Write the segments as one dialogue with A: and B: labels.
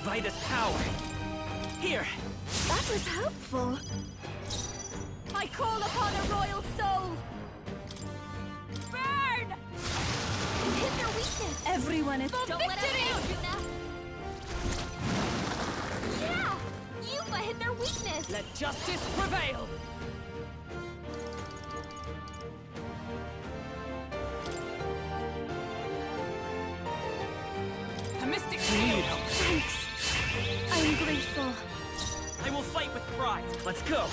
A: by this power. Here.
B: That was helpful.
C: I call upon a royal soul! Burn!
B: Hit their weakness.
C: Everyone is...
B: Don't let us down, Juna. Yeah! Yupa hit their weakness.
C: Let justice prevail! A mystic shield!
B: Thanks. I'm grateful.
A: I will fight with pride. Let's go.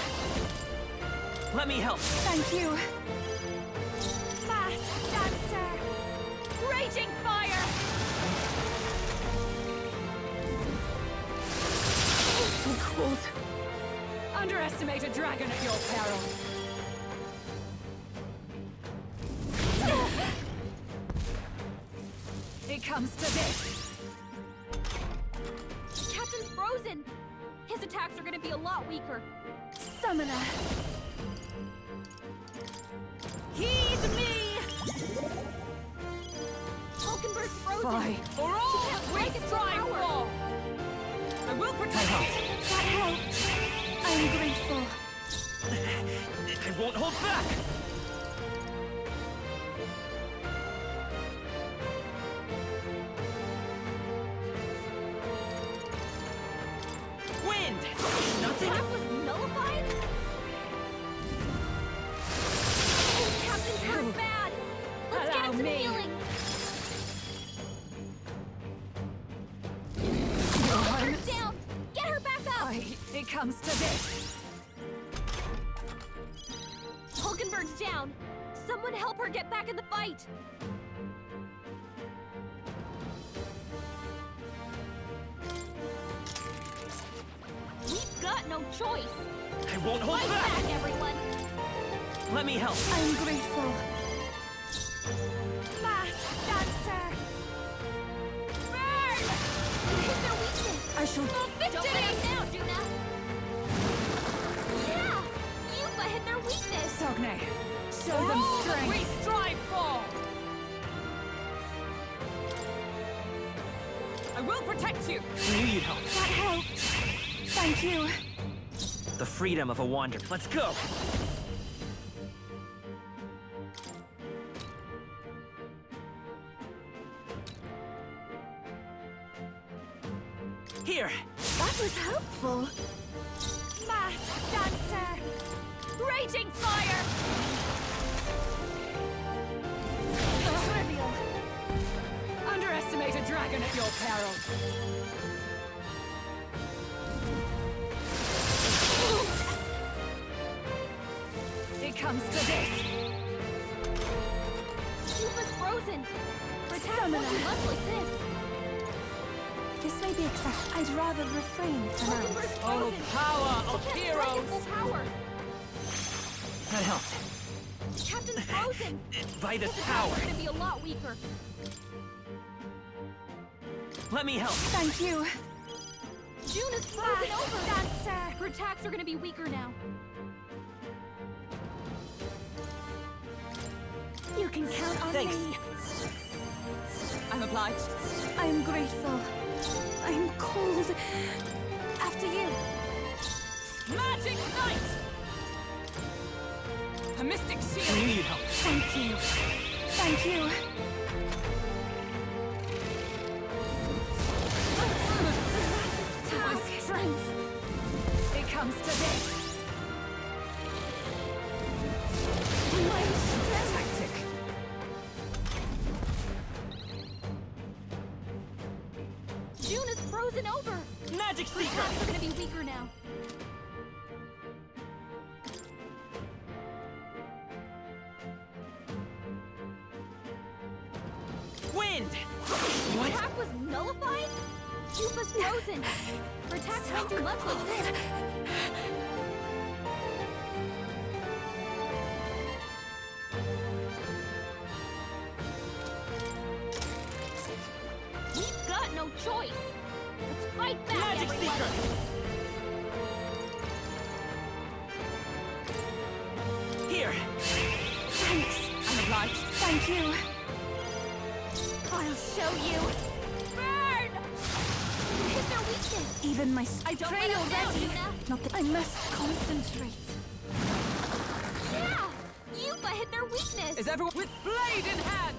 A: Let me help.
B: Thank you.
C: Mass dancer! Raging fire!
B: So cold.
C: Underestimate a dragon at your peril. It comes to this.
B: Captain's frozen. His attacks are gonna be a lot weaker.
C: Summoner. Heed me!
B: Hulkenberg's frozen.
C: Fight for all
B: He can't
C: we
B: break its
C: strive
B: power.
C: for! I will protect you!
B: That helped. I'm grateful.
A: I won't hold back. Wind! Nothing.
B: Attack was nullified? Captain's hurt bad. Let's get
C: Allow
B: him some
C: me.
B: healing.
C: One.
B: Her down. Get her back up.
C: It comes to this.
B: Hulkenberg's down. Someone help her get back in the fight. We've got no choice.
A: I won't hold
B: Fight
A: back.
B: back, everyone.
A: Let me help.
B: I'm grateful. Mass dancer.
C: Burn!
B: Hit their weakness.
C: I shall...
B: Don't let them down, Juna. Yeah! Yupa hit their weakness.
C: Sogne, show them strength. We strive for! I will protect you!
A: I knew you'd help.
B: That helped. Thank you.
A: The freedom of a wanderer. Let's go. Here.
B: That was helpful.
C: Mass dancer! Raging fire!
B: Trivial.
C: Underestimate a dragon at your peril. It comes to this.
B: Yupa's frozen. Her attack
C: Summoner.
B: won't be much like this.
D: This may be excessive. I'd rather refrain for now.
B: Hulkenberg's
C: Oh,
B: frozen.
C: power
B: She
C: of
B: can't strike at
C: heroes!
B: full power.
A: That helped.
B: Captain's frozen.
A: By this
B: His
A: power.
B: attacks are gonna be a lot weaker.
A: Let me help.
D: Thank you.
B: Juna's frozen over.
C: Dancer!
B: Her attacks are gonna be weaker now.
D: You can count on
A: Thanks.
D: me.
C: I'm obliged.
D: I'm grateful. I'm cold. After you.
C: Magic Knight! A mystic
A: I knew
C: shield!
A: you'd help.
D: Thank you. Thank you.
C: My strength! It comes to this!
D: My strength.
C: Tactic!
B: Juna's frozen over.
A: Magic
B: Her
A: Seeker.
B: attacks are gonna be weaker now.
A: Wind.
B: Her
A: What?
B: attack was nullified? Yupa's frozen. Her attacks won't do much like this. We've got no choice. Let's fight back,
A: Magic
B: everyone.
A: Seeker. Here.
D: Thanks.
C: I'm obliged.
D: Thank you.
B: I'll show you. Burn! Hit their weakness.
D: Even my... I
B: Don't
D: pray
B: let us down,
D: already.
B: Luna.
D: Not that I must concentrate.
B: Yeah! Yupa hit their weakness!
C: Is everyone with blade in hand?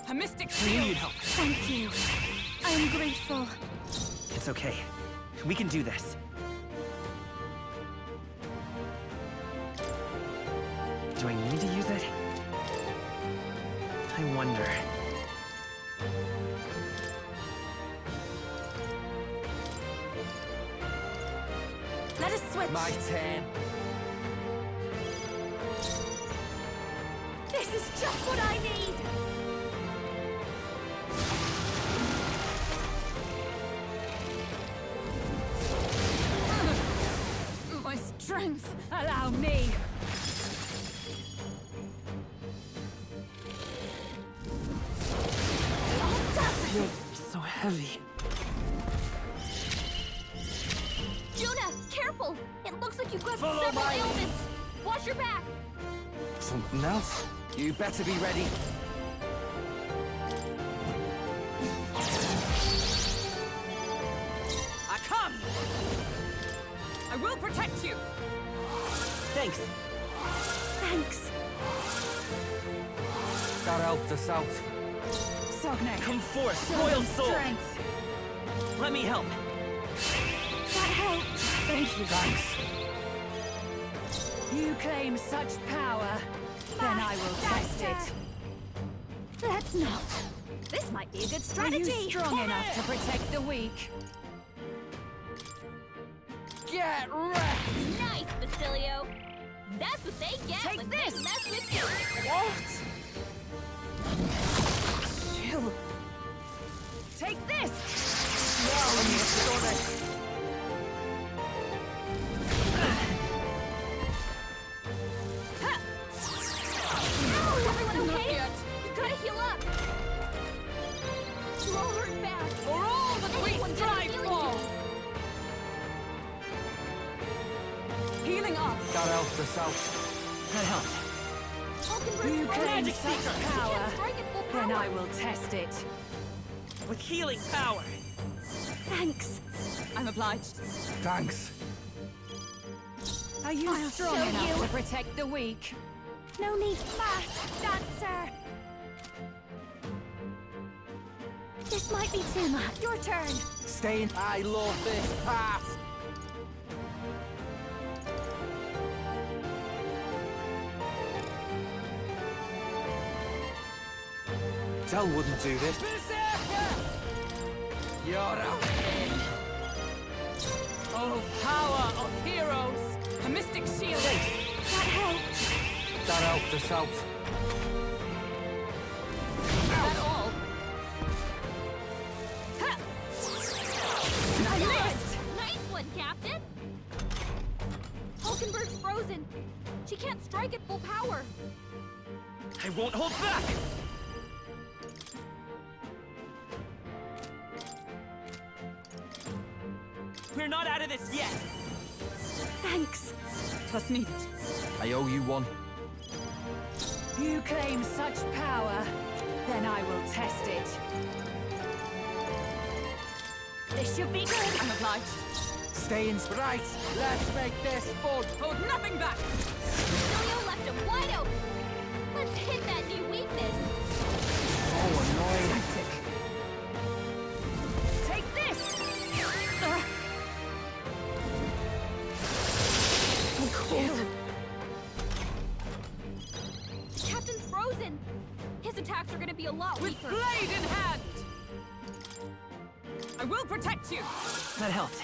C: A mystic
A: We
C: shield.
A: need help.
D: Thank you. I am grateful.
A: It's okay. We can do this. Do I need to use it? I wonder.
D: Let us switch.
E: My turn.
B: This is just what I need!
C: My strength, allow me.
A: You're so heavy.
B: Juna, careful! It looks like you've got
E: Follow
B: several
E: my lead.
B: ailments! Watch your back!
A: Something else?
E: You better be ready.
C: I come. I will protect you.
A: Thanks.
D: Thanks.
E: That helped us out.
C: Sogne.
A: Come forth,
C: Show
A: royal
C: them
A: soul.
C: strength.
A: Let me help.
D: That helped.
C: Thank you.
E: Thanks.
C: You claim such power, then I will test it.
D: Let's not.
B: This might be a good
C: Are
B: strategy!
C: you strong enough to protect the weak?
E: Get wrecked!
B: Nice, Basilio! That's what they get
C: Take
B: when
C: this.
B: they mess with you!
E: What?
C: Chill. Take this!
B: Ow! Everyone
C: Not
B: okay?
C: yet.
B: You gotta heal up! You all hurt bad!
C: For all that we
B: Anyone get a
C: strive
B: healing
C: for!
B: to
C: Healing up!
E: That helped us out.
A: That helped.
B: Hulkenberg's
C: You
B: frozen.
C: claim
A: Magic
C: such
A: Seeker.
B: She
C: power,
B: can't strike at full
C: then
B: power.
C: I will test it.
A: With healing power.
D: Thanks.
C: I'm obliged.
E: Thanks.
C: Are you
D: I'll
C: strong
D: show
C: enough
D: you.
C: to protect the weak?
D: No need. Fast, dancer. This might be too much. Your turn.
E: Stay in. I love this path. Dell wouldn't do this. You're out.
C: Oh, power of heroes! A mystic shield!
D: That helped.
E: That helped us out.
B: Is that all?
C: I missed!
B: Nice one, Captain! Hulkenberg's frozen. She can't strike at full power.
A: I won't hold back. We're not out of this yet.
D: Thanks.
C: Twas needed.
E: I owe you one.
C: You claim such power, then I will test it.
B: This should be good.
C: I'm obliged.
E: Stay in. Right. Let's make this fun.
C: Hold nothing back!
B: Basilio left him wide open. Let's hit that new weakness.
E: So annoying.
C: Tactic. Take this!
B: The captain's frozen. His attacks are gonna be a lot
C: With
B: weaker.
C: blade in hand! I will protect you!
A: That helped.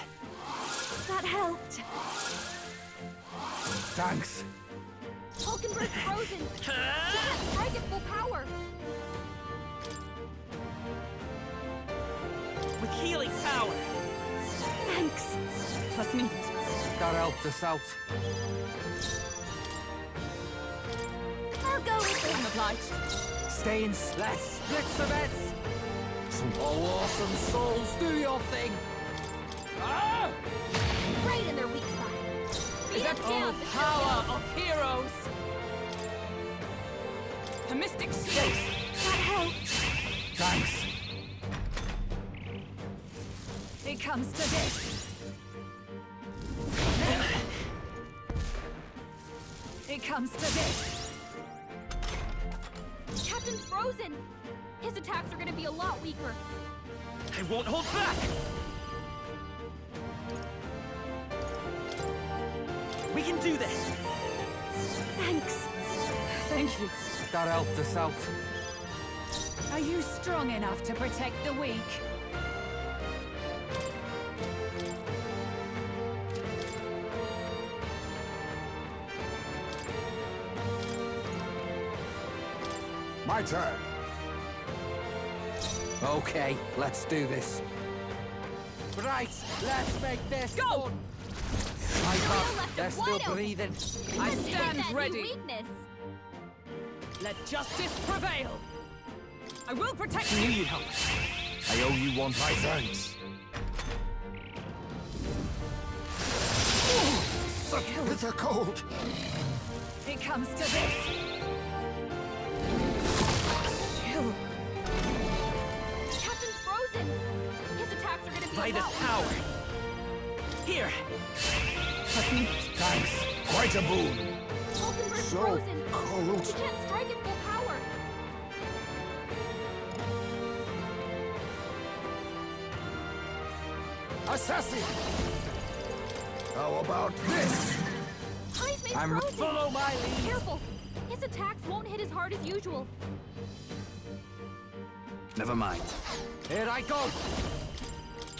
D: That helped.
E: Thanks.
B: Hulkenberg's frozen. She can't strike at full power.
A: With healing power.
D: Thanks.
C: Twas needed.
E: That helped us out.
D: I'll go with
C: I'm
D: it.
C: obliged.
E: Stay in. Let's split some heads. Some awesome souls. Do your thing. Ah!
B: Right in their weak spot. Beat
C: That
B: us down,
C: power
B: Basilio.
C: of heroes! A mystic shield!
D: That helped.
E: Thanks.
C: It comes to this. It comes to this.
B: Captain's frozen! His attacks are gonna be a lot weaker.
A: I won't hold back! We can do this!
C: Thanks. Thank you.
E: That helped us out.
C: Are you strong enough to protect the weak?
F: My turn.
E: Okay, let's do this. Right, let's make this
C: Go!
E: fun. My
B: Still
E: God,
B: left
E: they're
B: him
E: still
B: wide open.
E: breathing.
C: I
B: Let's hit
C: stand
B: that new
C: ready.
B: weakness.
C: Let justice prevail. I will protect
A: I knew
C: you.
A: you'd help.
E: I owe you one.
F: My thanks. Such bitter cold.
C: It comes to this. Chill.
B: Captain's frozen! His attacks are gonna be
A: By
B: a
A: this
B: lot
A: power.
B: weaker.
A: Here!
F: Thanks. Quite a boon.
B: Vulcan's
F: So
B: frozen!
F: cold.
B: He can't strike at full power!
F: Assassin. How about this?
B: Heisman's
E: I'm
B: frozen!
E: follow my lead.
B: Careful! His attacks won't hit as hard as usual.
E: Never mind. Here I go.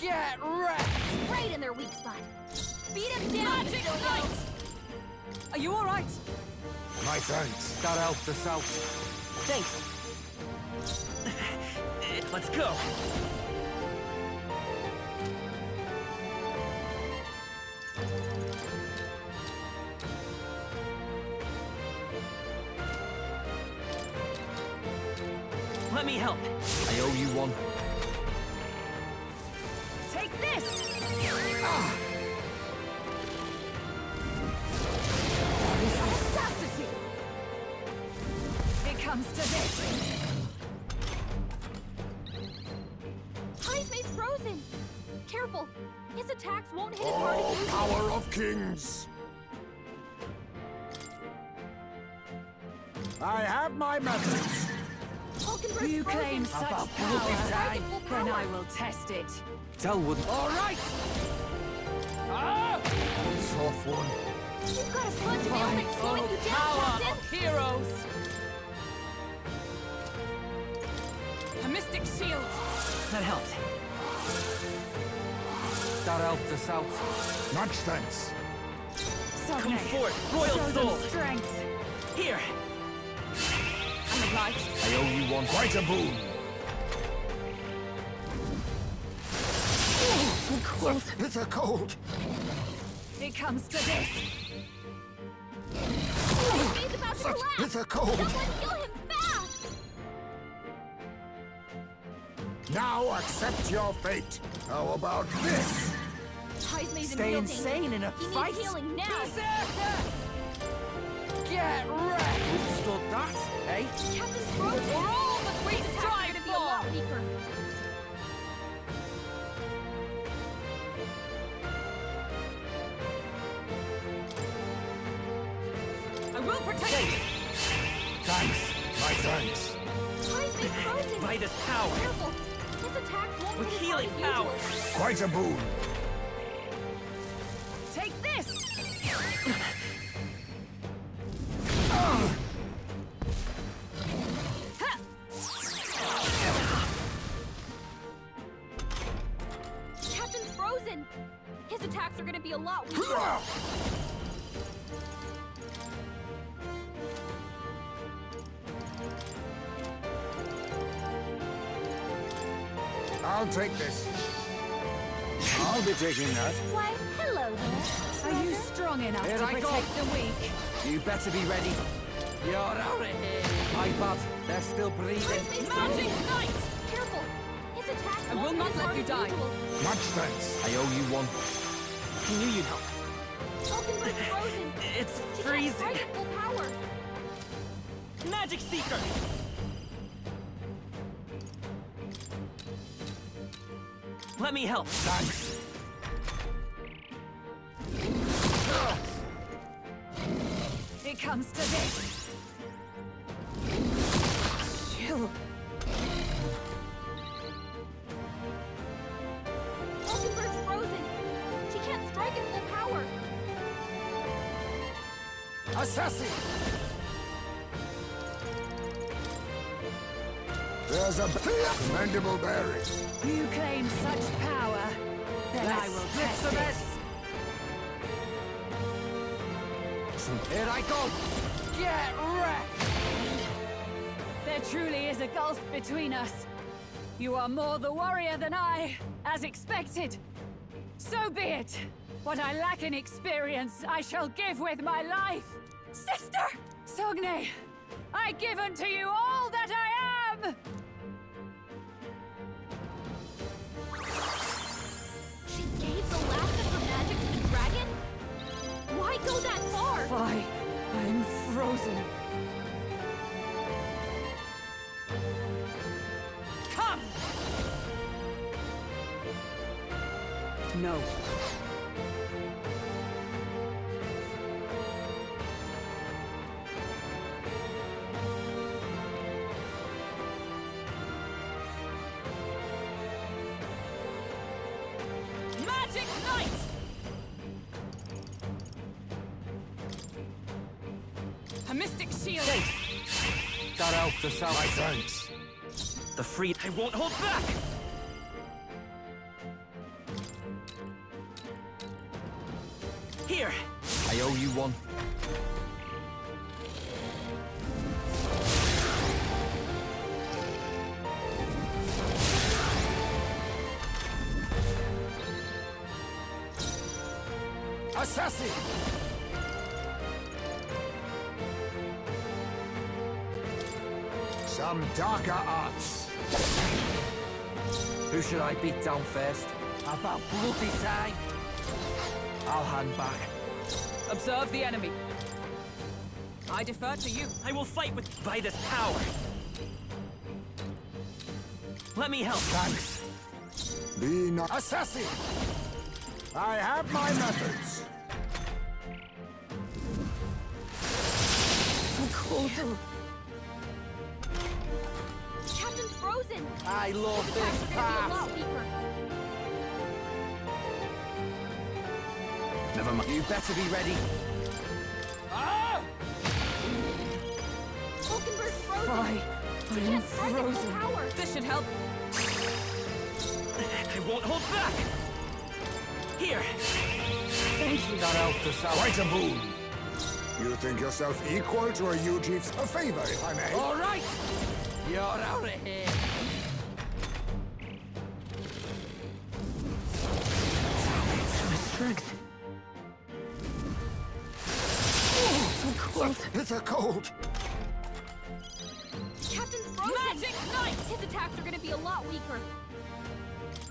E: Get wrecked.
B: Right in their weak spot. Beat him down,
C: Magic
B: Silvio!
C: Knight! Are you all right?
F: My thanks.
E: That helped us out.
A: Thanks. Let's go. Let me help.
E: I owe you one.
C: Take this! Audacity! It comes to this.
B: Heisman's frozen! Careful! His attacks won't hit as hard as
F: Oh,
B: usual.
F: power of kings. I have my methods.
B: Vulcan's
C: You
B: frozen!
C: claim such
E: About
C: power,
B: Strike at full
C: then
B: power.
C: I will test it.
E: Tell wouldn't. All right. Ah!
F: Tough one.
B: You've got a punch of ailment slowing you down,
C: Power
B: Captain!
C: of heroes! A mystic shield!
A: That helped.
E: That helped us out.
F: Much thanks.
A: Come
C: Sogne,
A: forth, royal
C: show
A: soul.
C: them strength.
A: Here!
C: I'm obliged.
E: I owe you one.
F: Quite a boon. Such bitter cold.
C: It comes to this.
B: He's about to
F: Such
B: collapse!
F: bitter cold.
B: Someone kill him fast!
F: Now accept your fate. How about this?
B: Heisman's
E: Stay
B: in real danger.
E: insane in a
B: He
E: fight?
B: needs healing now!
E: Get wrecked. Withstood that, eh?
B: Captain's frozen!
C: For all that we
B: His attacks are
C: strive
B: gonna be a lot
C: for!
B: weaker.
C: I will protect you!
F: Thanks. My thanks.
B: Heisman's frozen!
A: By this power.
B: Careful! His attacks won't
A: With
B: hit as
A: healing
B: hard as
A: power.
B: usual.
F: Quite a boon.
C: Take this! Ha!
B: Captain's frozen! His attacks are gonna be a lot weaker.
F: I'll take this. I'll be taking that.
B: Why, hello there.
C: Are you strong enough
E: Here
C: to
E: I go.
C: protect the weak?
E: You better be ready. You're out of here. My bad. They're still breathing.
B: Heisman's
C: Magic
B: frozen!
C: Knight!
B: Careful! His attacks
C: I
B: won't
C: will
B: hit
C: not
B: as
C: let
B: hard
C: you
B: as
C: die.
B: usual.
F: Much thanks.
E: I owe you one.
A: I knew you'd help.
B: Vulcan's frozen!
A: It's
B: He can't
A: freezing.
B: strike at full power.
A: Magic Seeker! Let me help.
E: Thanks.
C: It comes to this.
D: Chill.
B: Hulkenberg's frozen. She can't strike at full power.
F: Assassin! There's a commendable berry.
C: You claim such power, then I will test it.
E: Here I go. Get wrecked.
C: There truly is a gulf between us. You are more the warrior than I, as expected. So be it. What I lack in experience, I shall give with my life. Sister! Sogne, I give unto you all that I am!
B: She gave the last of her magic to the dragon? Why go that far?
C: Why, I'm frozen. Come! No.
A: Magic Knight!
C: A mystic shield!
E: That helped us out.
F: My thanks.
A: The free... I won't hold back! Here!
E: I owe you one.
F: Assassin! Some darker arts.
E: Who should I beat down first? About bloody time. I'll hang back.
C: Observe the enemy. I defer to you.
A: I will fight with... by this power! Let me help!
F: Thanks. Be not... Assassin! I have my methods.
B: Captain's frozen.
E: I love
B: His
E: this
B: attacks are gonna be a
E: path.
B: lot weaker.
E: Never mind. You better be ready.
B: Hulkenberg's frozen.
C: Why,
B: She
C: I'm
B: can't strike at full
C: frozen.
B: power.
C: This should help.
A: I won't hold back! Here!
C: Thank you.
E: That helped us out.
F: Quite a boon. You think yourself equal to a Eugie's? A favor, if I may.
E: All right. You're out of here.
D: My strength.
F: So bitter cold.
B: Captain's frozen.
C: Magic Knight!
B: His attacks are gonna be a lot weaker.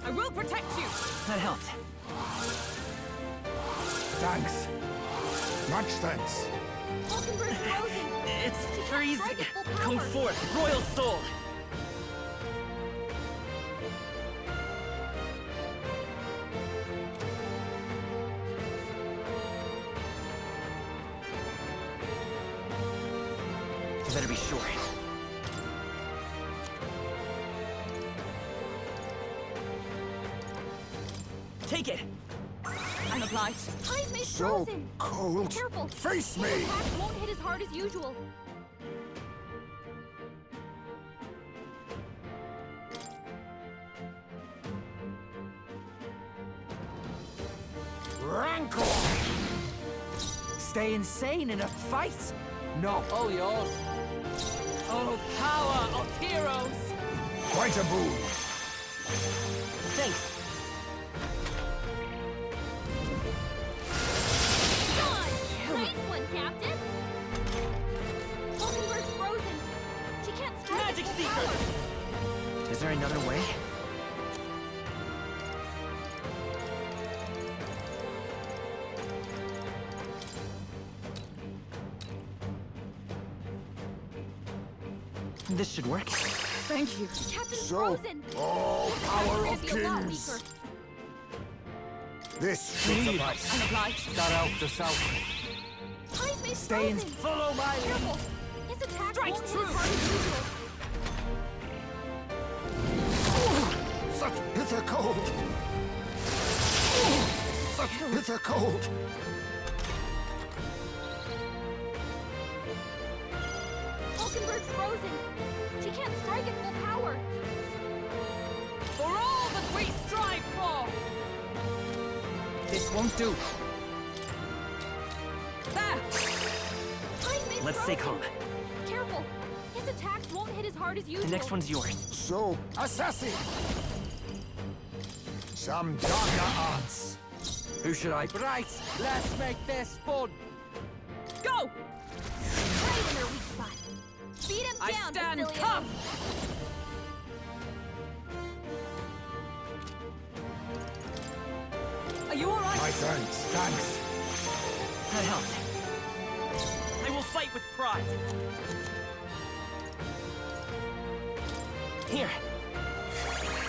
C: I will protect you.
A: That helped.
F: Thanks. Much thanks.
B: Hulkenberg's frozen.
A: It's
B: She can't
A: freezing!
B: strike at full
A: Come
B: power.
A: forth, Royal Soul! I better be sure. Take it!
C: I'm obliged.
B: Heismay's
F: So
B: frozen.
F: cold.
B: Careful.
F: Face
B: His
F: me.
B: attacks won't hit as hard as usual.
F: Rancor.
E: Stay insane in a fight? No. All yours.
C: Oh, power of heroes!
F: Quite a boon.
A: Thanks!
B: Done! Nice one, Captain! Hulkenberg's frozen. She can't strike
A: Magic
B: at full
A: Seeker!
B: power.
A: Is there another way? This should work.
C: Thank you.
B: Captain's
F: So,
B: frozen.
F: all
B: His attacks are
F: power
B: gonna
F: of
B: be a lot
F: kings.
B: weaker.
F: This should suffice.
C: I'm obliged.
E: That helped us out.
B: High's Mace
E: Stay in.
B: frozen.
E: Follow my lead.
B: Careful. His attack
C: Strike
B: won't hit
C: true.
B: as hard as usual.
F: Such bitter cold. Such bitter cold.
B: Falkenberg's frozen. She can't strike at full power.
C: For all that we strive for!
E: This won't do.
C: There!
B: High's Mace
A: Let's stay
B: frozen.
A: calm.
B: Careful. His attacks won't hit as hard as usual.
A: The next one's yours.
F: So, assassin. Some darker arts.
E: Who should I? Right, let's make this fun.
C: Go!
B: Right in their weak spot. Beat him
C: I
B: down,
C: stand
B: Basilio.
C: come! Are you alright?
F: My thanks. Thanks.
A: That helped. I will fight with pride. Here.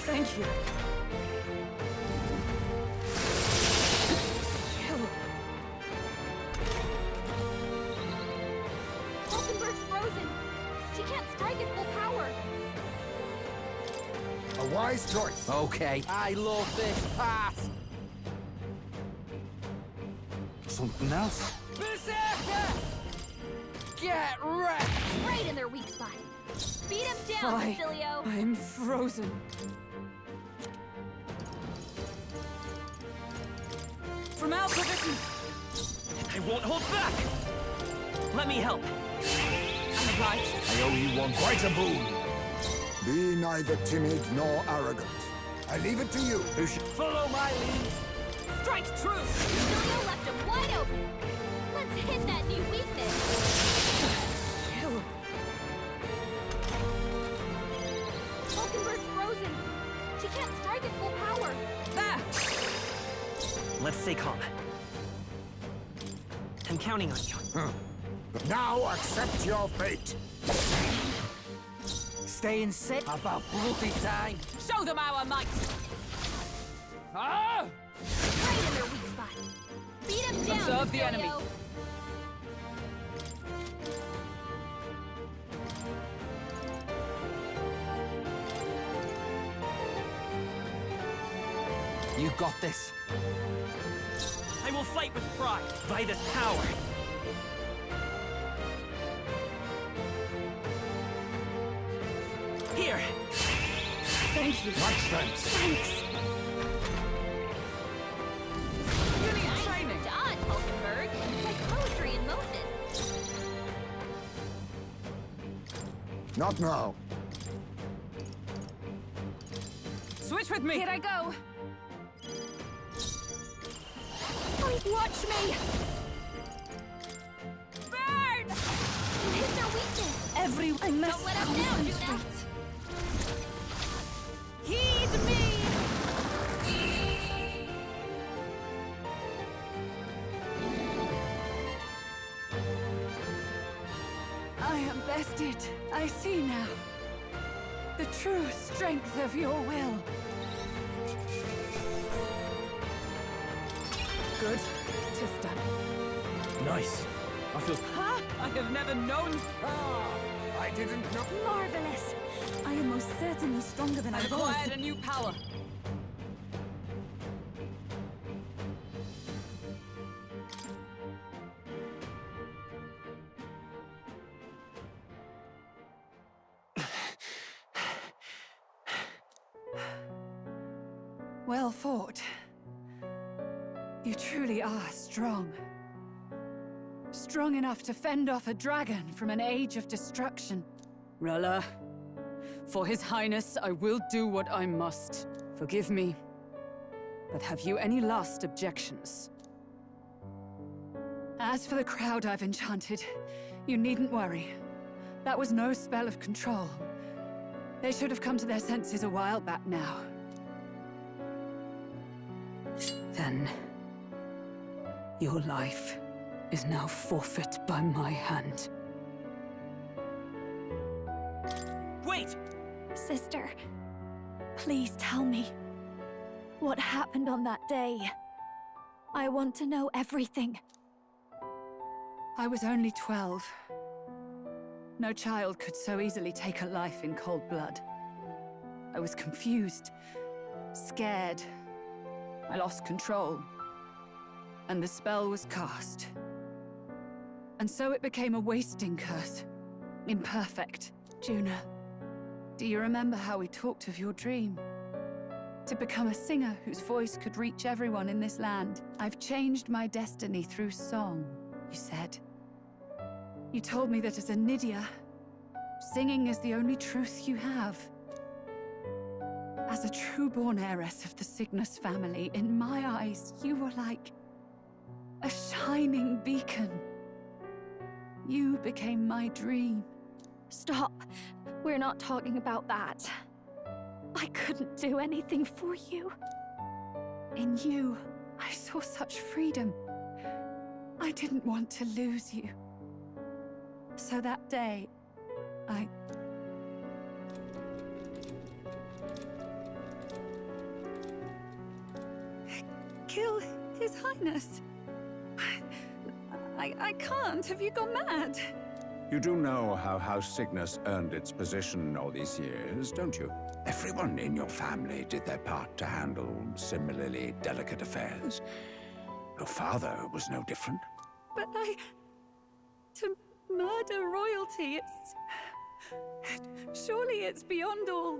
C: Thank you.
B: Falkenberg's frozen. She can't strike at full power.
F: A wise choice.
E: Okay, I love this part. Something else? Berserker! Get wrecked!
B: Right in their weak spot. Beat him down,
C: Fine.
B: Basilio.
C: I'm frozen. From our provisions,
A: I won't hold back. Let me help.
C: I'm obliged.
E: I owe you one.
F: Quite a boon. Be neither timid nor arrogant. I leave it to you.
E: Who should follow my lead?
C: Strike true!
B: Basilio left him wide open. Let's hit that new weakness. Falkenberg's frozen. She can't strike at full power.
C: There!
A: Let's stay calm. I'm counting on you.
F: Now accept your fate.
E: Staying sick about bloody time.
C: Show them our might!
E: Ah!
B: Right in their weak spot. Beat him down,
C: Observe the
B: Basilio.
C: enemy.
E: You got this.
A: I will fight with pride by this power. Here.
C: Thank you.
F: Much thanks.
B: Thanks.
C: You need
B: Nice
C: training.
B: dodge, Falkenberg. Like poetry in motion.
F: Not now.
C: Switch with me.
B: Here I go. Watch me. Burn! You hit their weakness.
D: I must
B: Don't let us down, Juna.
D: concentrate.
B: Heed me.
C: I am bested. I see now. The true strength of your will. Good. 'Tis done.
A: Nice. I feel
C: Ha! I have never known.
F: I didn't know.
D: Marvelous. I am most certainly stronger than I
C: I've
D: was.
C: acquired a new power. Well fought. You truly are strong. Strong enough to fend off a dragon from an age of destruction. Rella, for His Highness, I will do what I must. Forgive me, but have you any last objections? As for the crowd I've enchanted, you needn't worry. That was no spell of control. They should have come to their senses a while back now. Then, your life is now forfeit by my hand.
A: Wait!
D: Sister, please tell me what happened on that day.
B: I want to know everything.
C: I was only 12. No child could so easily take a life in cold blood. I was confused, scared. I lost control. And the spell was cast. And so it became a wasting curse. Imperfect. Juna, do you remember how we talked of your dream? To become a singer whose voice could reach everyone in this land. I've changed my destiny through song, you said. You told me that as a Nydia, singing is the only truth you have. As a true-born heiress of the Cygnus family, in my eyes, you were like a shining beacon. You became my dream.
B: Stop. We're not talking about that. I couldn't do anything for you.
C: In you, I saw such freedom. I didn't want to lose you. So that day, I... kill His Highness. I can't. Have you gone mad?
F: You do know how House Cygnus earned its position all these years, don't you? Everyone in your family did their part to handle similarly delicate affairs. Your father was no different.
C: But to murder royalty, surely it's beyond all.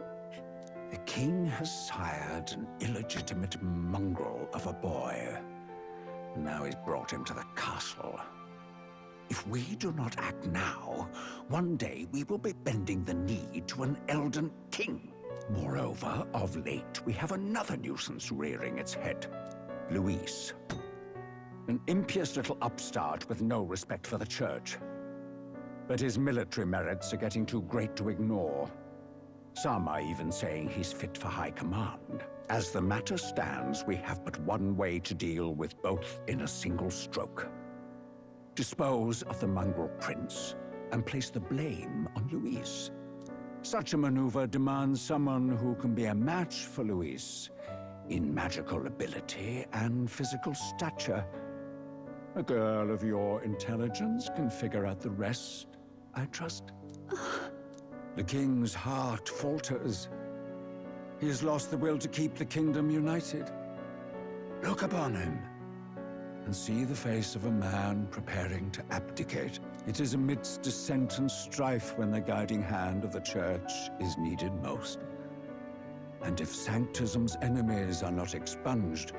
F: The king has sired an illegitimate mongrel of a boy. Now he's brought him to the castle. If we do not act now, one day we will be bending the knee to an Elden king. Moreover, of late, we have another nuisance rearing its head. Luis. An impious little upstart with no respect for the church. But his military merits are getting too great to ignore. Some are even saying he's fit for high command. As the matter stands, we have but one way to deal with both in a single stroke. Dispose of the mongrel prince and place the blame on Luis. Such a maneuver demands someone who can be a match for Luis in magical ability and physical stature. A girl of your intelligence can figure out the rest, I trust. The king's heart falters. He has lost the will to keep the kingdom united. Look upon him and see the face of a man preparing to abdicate. It is amidst dissent and strife when the guiding hand of the church is needed most. And if Sanctism's enemies are not expunged,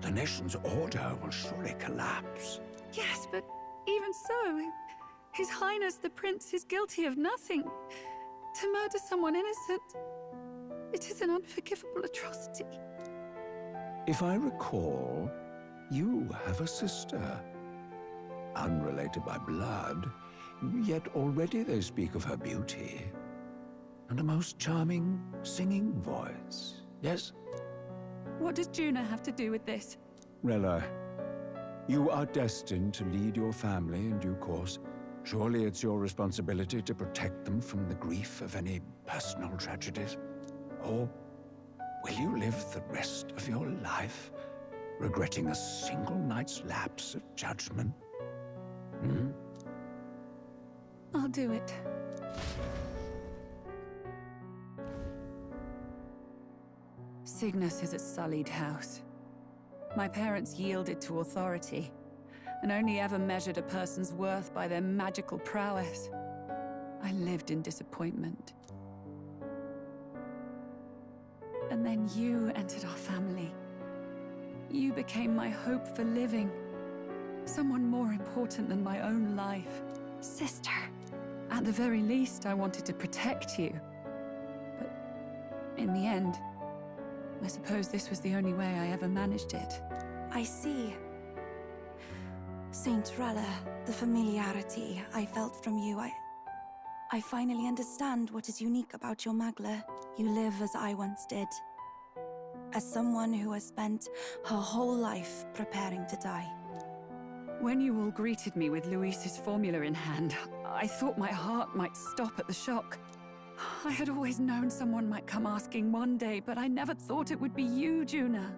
F: the nation's order will surely collapse.
C: Yes, but even so, His Highness the Prince is guilty of nothing. To murder someone innocent, it is an unforgivable atrocity.
F: If I recall, you have a sister. Unrelated by blood, yet already they speak of her beauty. And a most charming singing voice, yes?
C: What does Juna have to do with this?
F: Rella, you are destined to lead your family in due course. Surely it's your responsibility to protect them from the grief of any personal tragedies. Or will you live the rest of your life regretting a single night's lapse of judgment?
C: I'll do it. Cygnus is a sullied house. My parents yielded to authority, and only ever measured a person's worth by their magical prowess. I lived in disappointment. And then you entered our family. You became my hope for living. Someone more important than my own life.
B: Sister.
C: At the very least, I wanted to protect you. But in the end, I suppose this was the only way I ever managed it.
D: I see. Saint Rella, the familiarity I felt from you, I finally understand what is unique about your Magla. You live as I once did. As someone who has spent her whole life preparing to die.
C: When you all greeted me with Luis's formula in hand, I thought my heart might stop at the shock. I had always known someone might come asking one day, but I never thought it would be you, Juna.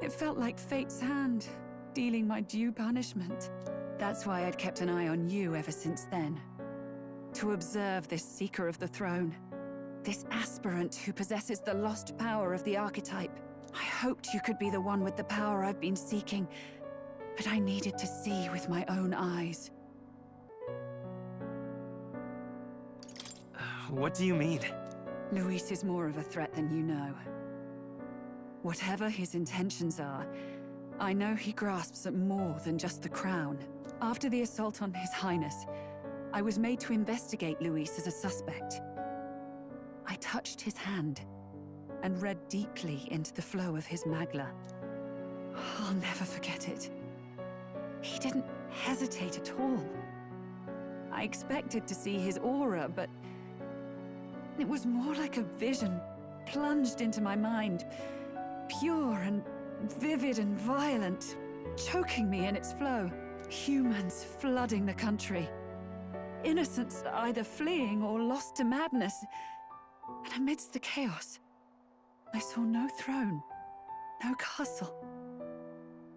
C: It felt like fate's hand, dealing my due punishment. That's why I'd kept an eye on you ever since then. To observe this seeker of the throne. This aspirant who possesses the lost power of the archetype. I hoped you could be the one with the power I've been seeking, but I needed to see with my own eyes.
A: What do you mean?
C: Luis is more of a threat than you know. Whatever his intentions are, I know he grasps at more than just the crown. After the assault on His Highness, I was made to investigate Luis as a suspect. I touched his hand and read deeply into the flow of his magla. I'll never forget it. He didn't hesitate at all. I expected to see his aura, but it was more like a vision plunged into my mind, pure and vivid and violent, choking me in its flow. Humans flooding the country. Innocents either fleeing or lost to madness. And amidst the chaos, I saw no throne, no castle.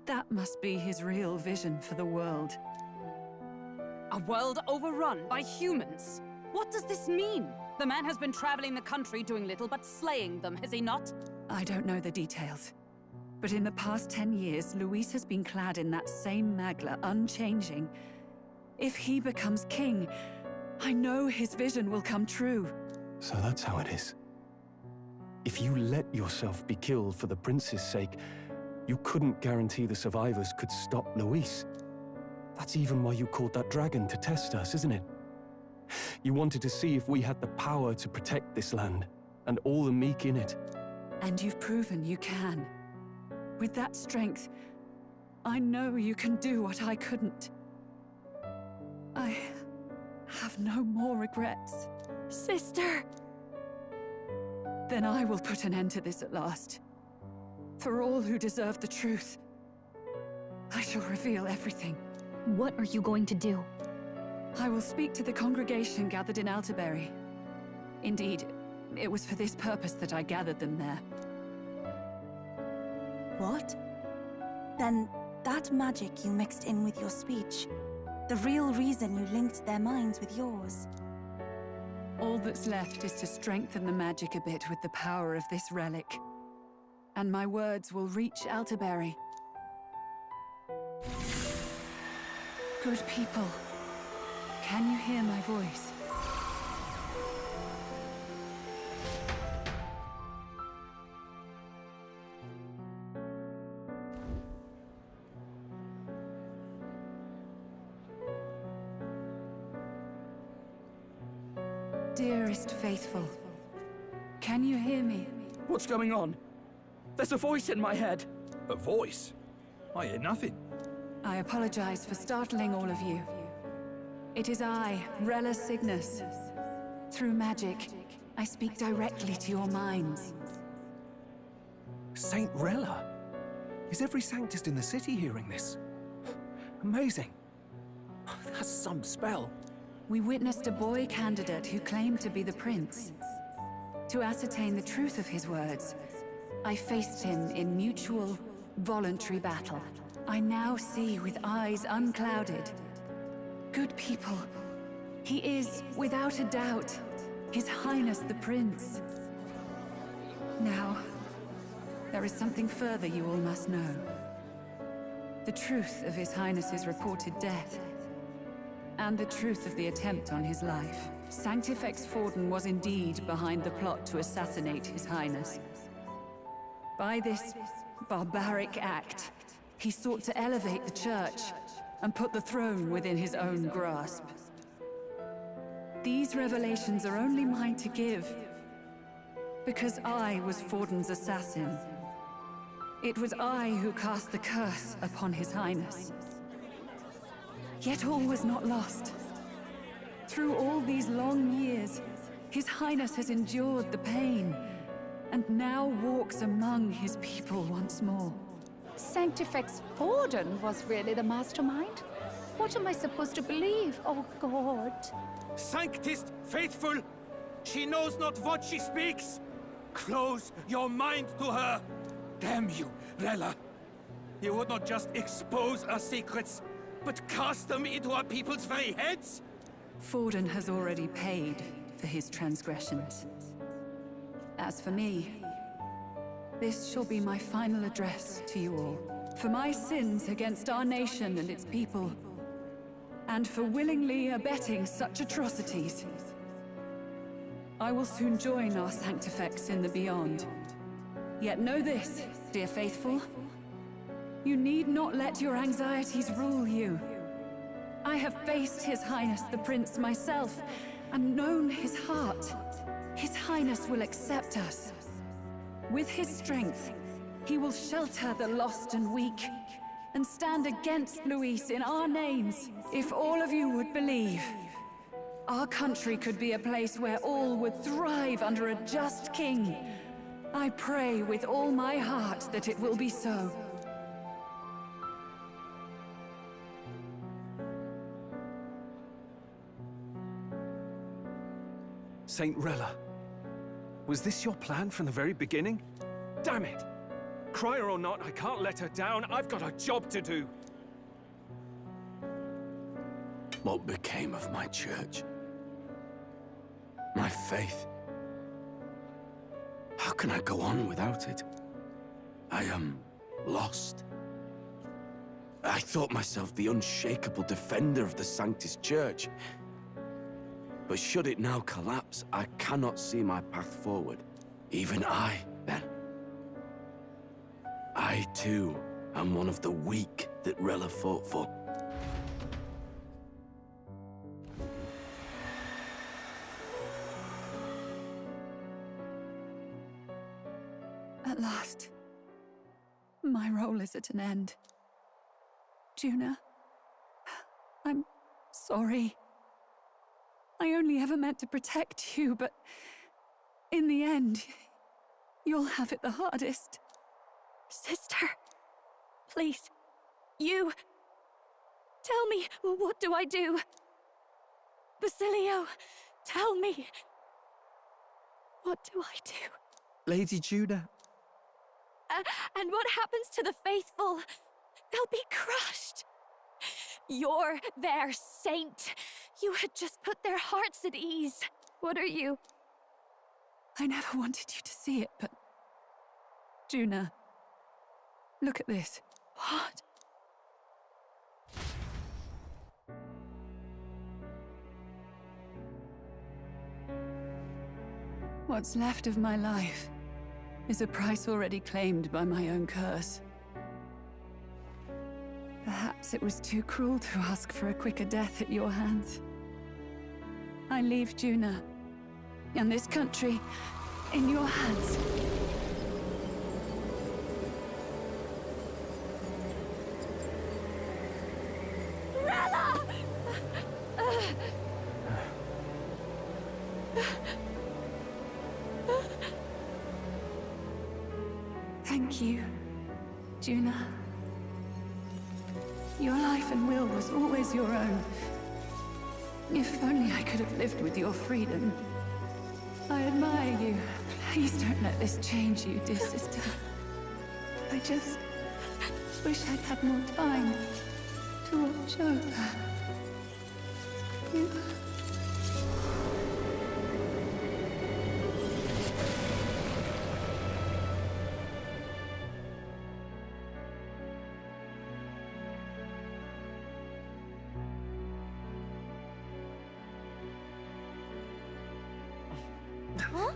C: That must be his real vision for the world.
G: A world overrun by humans? What does this mean? The man has been traveling the country doing little but slaying them, has he not?
C: I don't know the details. But in the past 10 years, Luis has been clad in that same magla, unchanging. If he becomes king, I know his vision will come true.
H: So that's how it is. If you let yourself be killed for the prince's sake, you couldn't guarantee the survivors could stop Luis. That's even why you called that dragon to test us, isn't it? You wanted to see if we had the power to protect this land, and all the meek in it.
C: And you've proven you can. With that strength, I know you can do what I couldn't. I have no more regrets.
B: Sister!
C: Then I will put an end to this at last. For all who deserve the truth, I shall reveal everything.
B: What are you going to do?
C: I will speak to the congregation gathered in Altaberry. Indeed, it was for this purpose that I gathered them there.
D: What? Then that magic you mixed in with your speech, the real reason you linked their minds with yours.
C: All that's left is to strengthen the magic a bit with the power of this relic. And my words will reach Altaberry. Good people, can you hear my voice? Dearest faithful, can you hear me?
E: What's going on? There's a voice in my head.
I: A voice? I hear nothing.
C: I apologize for startling all of you. It is I, Rella Cygnus. Through magic, I speak directly to your minds.
I: Saint Rella? Is every Sanctist in the city hearing this? Amazing. That's some spell.
C: We witnessed a boy candidate who claimed to be the prince. To ascertain the truth of his words, I faced him in mutual, voluntary battle. I now see with eyes unclouded. Good people, he is, without a doubt, His Highness the Prince. Now, there is something further you all must know. The truth of His Highness's reported death, and the truth of the attempt on his life. Sanctifex Forden was indeed behind the plot to assassinate His Highness. By this barbaric act, he sought to elevate the Church and put the throne within his own grasp. These revelations are only mine to give, because I was Forden's assassin. It was I who cast the curse upon His Highness. Yet all was not lost. Through all these long years, His Highness has endured the pain, and now walks among his people once more.
J: Sanctifex Forden was really the mastermind? What am I supposed to believe? Oh, God.
A: Sanctist faithful! She knows not what she speaks! Close your mind to her! Damn you, Rella!
K: You would not just expose our secrets, but cast them into our people's very heads?
G: Forden has already paid for his transgressions. As for me, this shall be my final address to you all. For my sins against our nation and its people, and for willingly abetting such atrocities. I will soon join our Sanctifex in the Beyond. Yet know this, dear faithful. You need not let your anxieties rule you. I have faced His Highness the Prince myself, and known his heart. His Highness will accept us. With his strength, he will shelter the lost and weak, and stand against Luis in our names. If all of you would believe, our country could be a place where all would thrive under a just king. I pray with all my heart that it will be so.
I: Saint Rella, was this your plan from the very beginning? Damn it! Crier or not, I can't let her down. I've got a job to do.
H: What became of my church? My faith? How can I go on without it? I am lost. I thought myself the unshakable defender of the Sanctus Church. But should it now collapse, I cannot see my path forward. Even I, then. I, too, am one of the weak that Rella fought for.
G: At last, my role is at an end. Juna, I'm sorry. I only ever meant to protect you, but in the end, you'll have it the hardest.
B: Sister, please, you... Tell me, what do I do? Basilio, tell me. What do I do?
I: Lady Juna.
B: And what happens to the faithful? They'll be crushed. You're their saint. You had just put their hearts at ease. What are you?
G: I never wanted you to see it, but... Juna, look at this.
B: What?
G: What's left of my life is a price already claimed by my own curse. Perhaps it was too cruel to ask for a quicker death at your hands. I leave Juna and this country in your hands.
B: Rella!
G: Thank you, Juna. Your life and will was always your own. If only I could have lived with your freedom. I admire you. Please don't let this change you, dear sister. I just wish I'd had more time to watch over you.
B: Huh?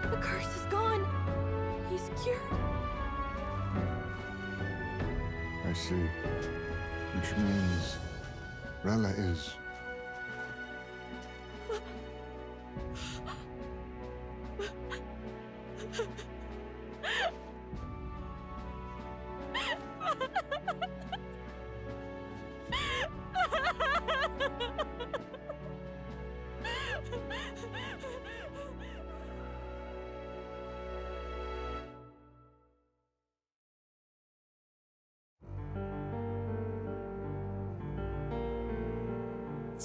B: The curse is gone. He's cured.
L: I see. Which means Rella is...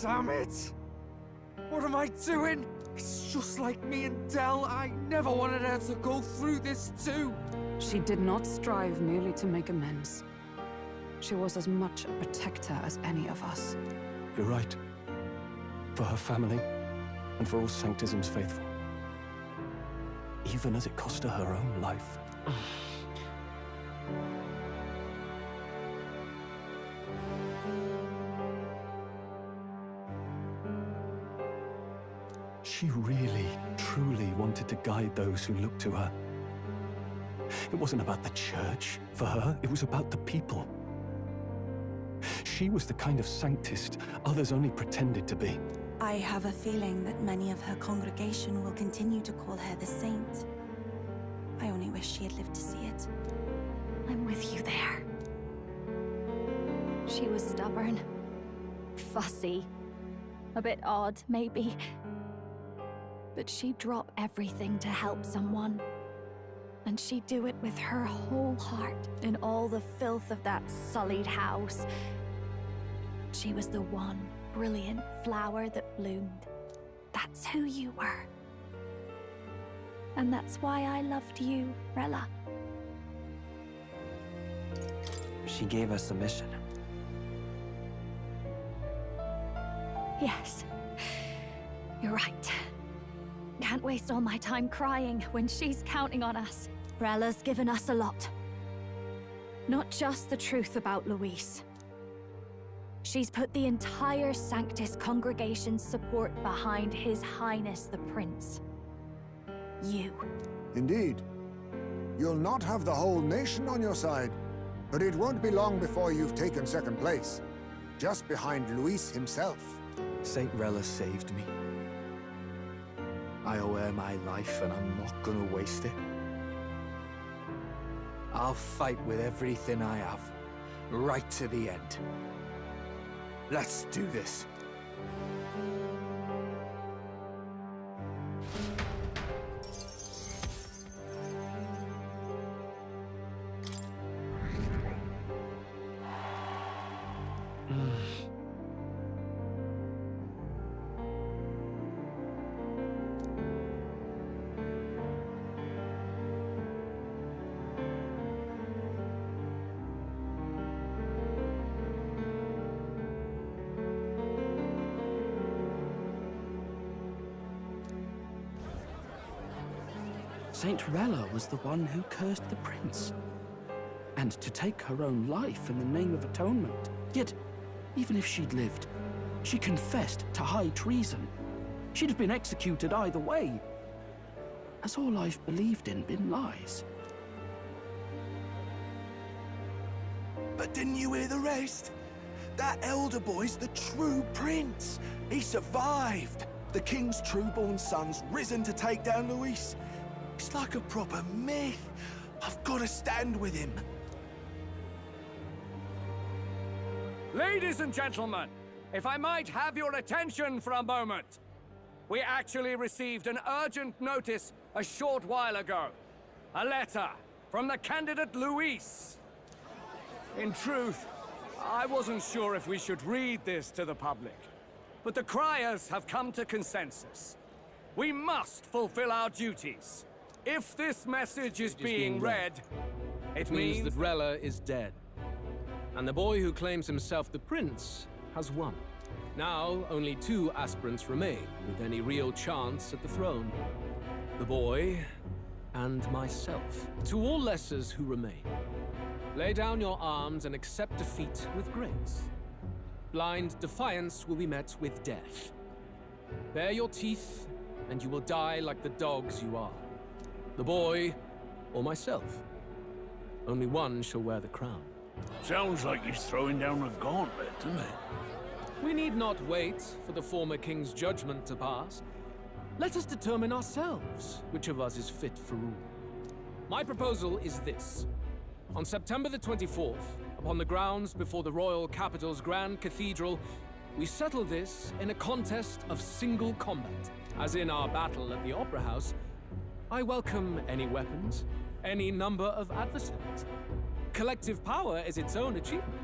I: Damn it! What am I doing? It's just like me and Del. I never wanted her to go through this too.
G: She did not strive merely to make amends. She was as much a protector as any of us.
H: You're right. For her family, and for all Sanctism's faithful. Even as it cost her her own life. She really, truly wanted to guide those who looked to her. It wasn't about the church, for her, it was about the people. She was the kind of Sanctist others only pretended to be.
D: I have a feeling that many of her congregation will continue to call her the Saint. I only wish she had lived to see it.
B: I'm with you there. She was stubborn, fussy, a bit odd, maybe. But she'd drop everything to help someone. And she'd do it with her whole heart in all the filth of that sullied house. She was the one brilliant flower that bloomed. That's who you were. And that's why I loved you, Rella.
E: She gave us a mission.
B: Yes. You're right. Can't waste all my time crying when she's counting on us. Rella's given us a lot. Not just the truth about Luis. She's put the entire Sanctus congregation's support behind His Highness the Prince. You.
L: Indeed. You'll not have the whole nation on your side, but it won't be long before you've taken second place, just behind Luis himself.
E: Saint Rella saved me. I owe her my life, and I'm not gonna waste it. I'll fight with everything I have, right to the end. Let's do this.
K: Saint Rella was the one who cursed the prince. And to take her own life in the name of atonement. Yet, even if she'd lived, she confessed to high treason. She'd have been executed either way. Has all I've believed in been lies?
M: But didn't you hear the rest? That elder boy's the true prince. He survived. The king's true-born son's risen to take down Luis. It's like a proper myth. I've got to stand with him.
I: Ladies and gentlemen, if I might have your attention for a moment. We actually received an urgent notice a short while ago. A letter from the candidate Luis. In truth, I wasn't sure if we should read this to the public. But the criers have come to consensus. We must fulfill our duties. If this message is being read, it means
N: that Rella is dead. And the boy who claims himself the prince has won. Now, only 2 aspirants remain with any real chance at the throne. The boy and myself. To all lessers who remain, lay down your arms and accept defeat with grace. Blind defiance will be met with death. Bare your teeth, and you will die like the dogs you are. The boy, or myself. Only one shall wear the crown.
K: Sounds like he's throwing down a gauntlet, doesn't it?
N: We need not wait for the former king's judgment to pass. Let us determine ourselves which of us is fit for rule. My proposal is this. On September the 24th, upon the grounds before the royal capital's grand cathedral, we settle this in a contest of single combat. As in our battle at the Opera House, I welcome any weapons, any number of adversaries. Collective power is its own achievement.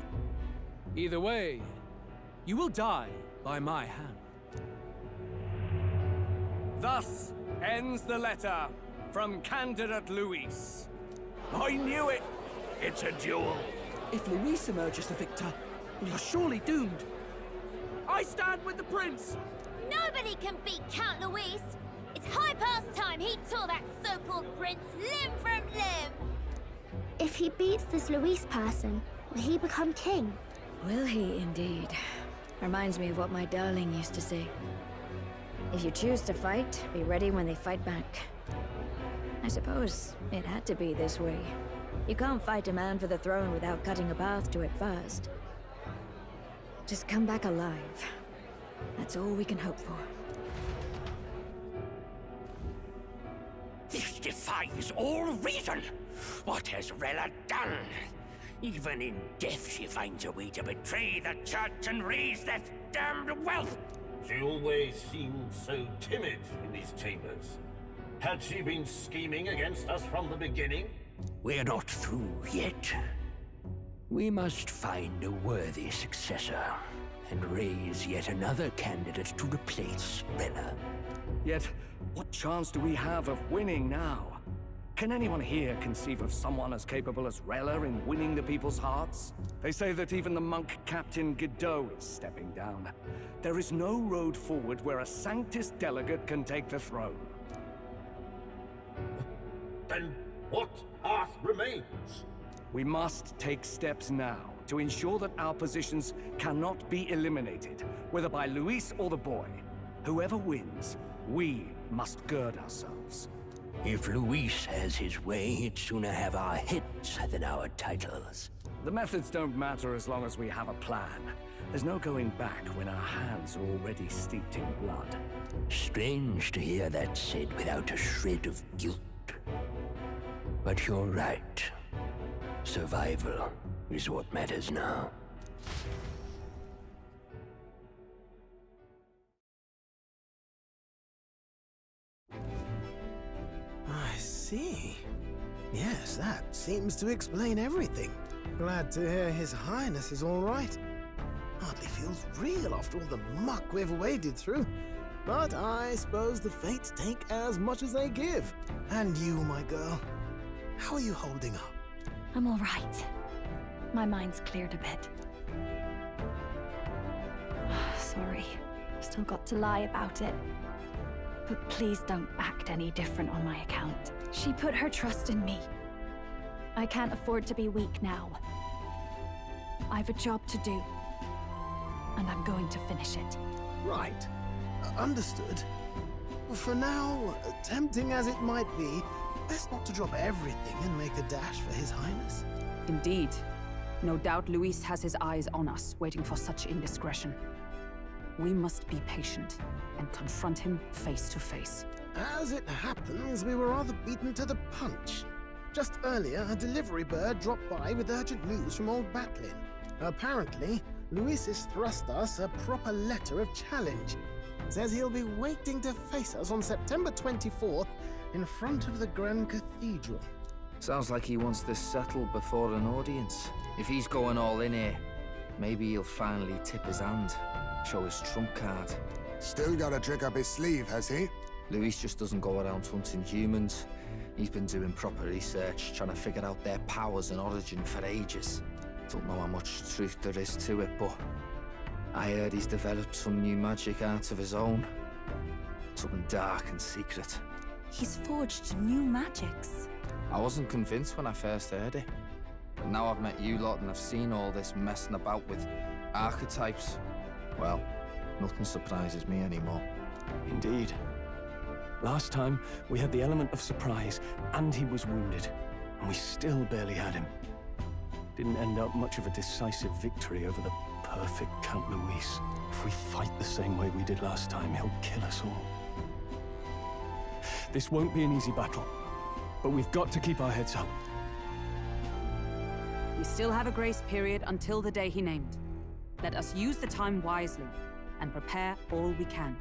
N: Either way, you will die by my hand.
I: Thus ends the letter from candidate Luis.
M: I knew it! It's a duel. If Luis emerges the victor, we are surely doomed. I stand with the prince!
B: Nobody can beat Count Luis! It's high past time he tore that so-called prince limb from limb!
O: If he beats this Luis person, will he become king?
P: Will he indeed? Reminds me of what my darling used to say. If you choose to fight, be ready when they fight back. I suppose it had to be this way. You can't fight a man for the throne without cutting a path to it first. Just come back alive. That's all we can hope for.
Q: This defies all reason! What has Rella done? Even in death she finds a way to betray the church and raise that damned wealth!
R: She always seemed so timid in these chambers. Had she been scheming against us from the beginning?
Q: We're not through yet. We must find a worthy successor, and raise yet another candidate to replace Rella.
I: Yet, what chance do we have of winning now? Can anyone here conceive of someone as capable as Rella in winning the people's hearts? They say that even the monk Captain Godot is stepping down. There is no road forward where a Sanctus delegate can take the throne.
R: Then what path remains?
I: We must take steps now to ensure that our positions cannot be eliminated, whether by Luis or the boy. Whoever wins, we must gird ourselves.
Q: If Luis has his way, he'd sooner have our heads than our titles.
I: The methods don't matter as long as we have a plan. There's no going back when our hands are already steeped in blood.
Q: Strange to hear that said without a shred of guilt. But you're right. Survival is what matters now.
S: I see. Yes, that seems to explain everything. Glad to hear His Highness is all right. Hardly feels real after all the muck we've waded through. But I suppose the fates take as much as they give. And you, my girl, how are you holding up?
B: I'm all right. My mind's cleared a bit. Sorry. Still got to lie about it. But please don't act any different on my account. She put her trust in me. I can't afford to be weak now. I've a job to do. And I'm going to finish it.
S: Right. Understood. For now, tempting as it might be, best not to drop everything and make a dash for His Highness.
G: Indeed. No doubt Luis has his eyes on us, waiting for such indiscretion. We must be patient and confront him face to face.
S: As it happens, we were rather beaten to the punch. Just earlier, a delivery bird dropped by with urgent news from old Batlin. Apparently, Luis has thrust us a proper letter of challenge. Says he'll be waiting to face us on September 24th in front of the Grand Cathedral.
E: Sounds like he wants this settled before an audience. If he's going all in here, maybe he'll finally tip his hand, show his trump card.
L: Still got a trick up his sleeve, has he?
E: Luis just doesn't go around hunting humans. He's been doing proper research, trying to figure out their powers and origin for ages. Don't know how much truth there is to it, but I heard he's developed some new magic art of his own. Something dark and secret.
D: He's forged new magics.
E: I wasn't convinced when I first heard it. But now I've met you lot and I've seen all this messing about with archetypes. Well, nothing surprises me anymore.
H: Indeed. Last time, we had the element of surprise, and he was wounded. And we still barely had him. Didn't end up much of a decisive victory over the perfect Count Luis. If we fight the same way we did last time, he'll kill us all. This won't be an easy battle, but we've got to keep our heads up.
G: We still have a grace period until the day he named. Let us use the time wisely and prepare all we can.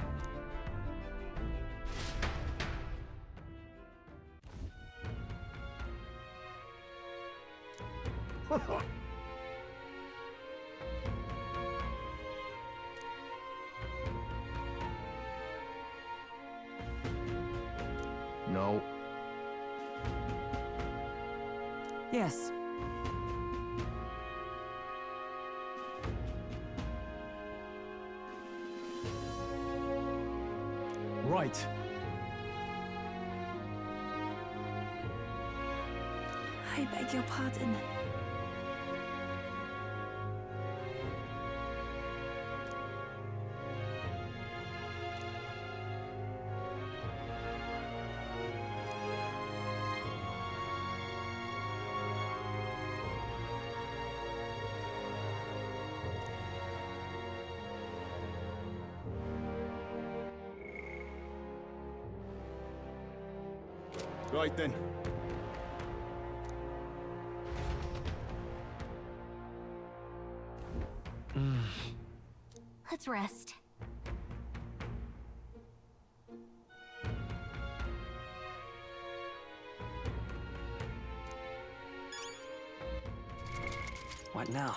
E: know.
D: Yes.
H: Right.
D: I beg your pardon.
H: Right then.
O: Let's rest.
K: What now?